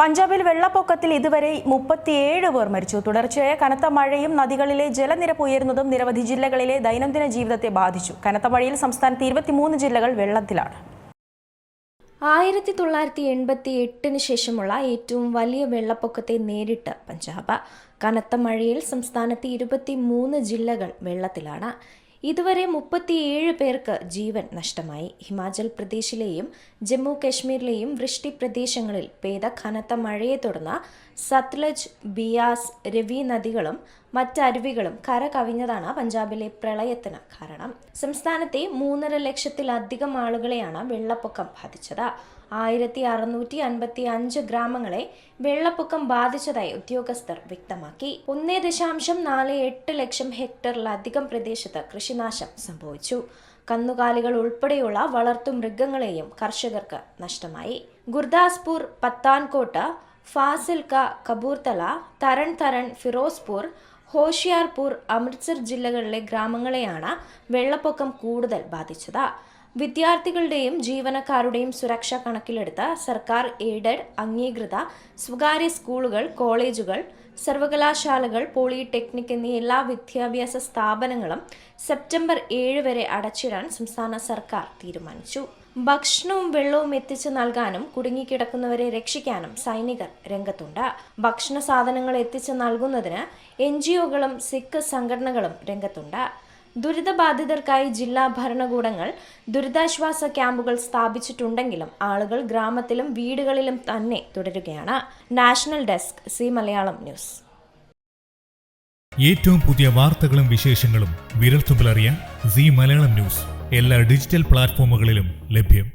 പഞ്ചാബിൽ വെള്ളപ്പൊക്കത്തിൽ ഇതുവരെ 37 പേർ മരിച്ചു. തുടർച്ചയായ കനത്ത മഴയും നദികളിലെ ജലനിരപ്പ് ഉയരുന്നതും നിരവധി ജില്ലകളിലെ ദൈനംദിന ജീവിതത്തെ ബാധിച്ചു. കനത്ത മഴയിൽ സംസ്ഥാനത്തെ 23 ജില്ലകൾ വെള്ളത്തിലാണ്. 1988 ശേഷമുള്ള ഏറ്റവും വലിയ വെള്ളപ്പൊക്കത്തെ നേരിട്ട് പഞ്ചാബ്. കനത്ത മഴയിൽ സംസ്ഥാനത്തെ 23 ജില്ലകൾ വെള്ളത്തിലാണ്. ഇതുവരെ 37 പേർക്ക് ജീവൻ നഷ്ടമായി. ഹിമാചൽ പ്രദേശിലെയും ജമ്മു കാശ്മീരിലെയും വൃഷ്ടി പ്രദേശങ്ങളിൽ പെയ്ത കനത്ത മഴയെ തുടർന്ന് സത്ലജ്, ബിയാസ്, രവി നദികളും മറ്റരുവികളും കര കവിഞ്ഞതാണ് പഞ്ചാബിലെ പ്രളയത്തിന് കാരണം. സംസ്ഥാനത്തെ 3.5 ലക്ഷത്തിലധികം ആളുകളെയാണ് വെള്ളപ്പൊക്കം ബാധിച്ചത്. 1655 ഗ്രാമങ്ങളെ വെള്ളപ്പൊക്കം ബാധിച്ചതായി ഉദ്യോഗസ്ഥർ വ്യക്തമാക്കി. 1.48 ലക്ഷം ഹെക്ടറിലധികം പ്രദേശത്ത് കൃഷിനാശം സംഭവിച്ചു. കന്നുകാലികൾ ഉൾപ്പെടെയുള്ള വളർത്തുമൃഗങ്ങളെയും കർഷകർക്ക് നഷ്ടമായി. ഗുർദാസ്പൂർ, പത്താൻകോട്ട്, ഫാസിൽക്ക, കപൂർത്തല, തരൺ, ഫിറോസ്പൂർ, ഹോഷിയാർപൂർ, അമൃത്സർ ജില്ലകളിലെ ഗ്രാമങ്ങളെയാണ് വെള്ളപ്പൊക്കം കൂടുതൽ ബാധിച്ചത്. വിദ്യാർത്ഥികളുടെയും ജീവനക്കാരുടെയും സുരക്ഷ കണക്കിലെടുത്ത് സർക്കാർ എയ്ഡഡ്, അംഗീകൃത സ്വകാര്യ സ്കൂളുകൾ, കോളേജുകൾ, സർവകലാശാലകൾ, പോളിടെക്നിക് എന്നീ എല്ലാ വിദ്യാഭ്യാസ സ്ഥാപനങ്ങളും സെപ്റ്റംബർ 7 വരെ അടച്ചിടാൻ സംസ്ഥാന സർക്കാർ തീരുമാനിച്ചു. ഭക്ഷണവും വെള്ളവും എത്തിച്ചു നൽകാനും കുടുങ്ങിക്കിടക്കുന്നവരെ രക്ഷിക്കാനും സൈനികർ രംഗത്തുണ്ട്. ഭക്ഷണ സാധനങ്ങൾ എത്തിച്ചു നൽകുന്നതിന് NGOകളും സിഖ് സംഘടനകളും രംഗത്തുണ്ട്. ദുരിതബാധിതർക്കായി ജില്ലാ ഭരണകൂടങ്ങൾ ദുരിതാശ്വാസ ക്യാമ്പുകൾ സ്ഥാപിച്ചിട്ടുണ്ടെങ്കിലും ആളുകൾ ഗ്രാമത്തിലും വീടുകളിലും തന്നെ തുടരുകയാണ്. National desk, C Malayalam news. ഏറ്റവും പുതിയ വാർത്തകളും വിശേഷങ്ങളും വിരൽത്തുമ്പിലറിയാൻ സി മലയാളം ന്യൂസ് എല്ലാ ഡിജിറ്റൽ പ്ലാറ്റ്ഫോമുകളിലും ലഭ്യം.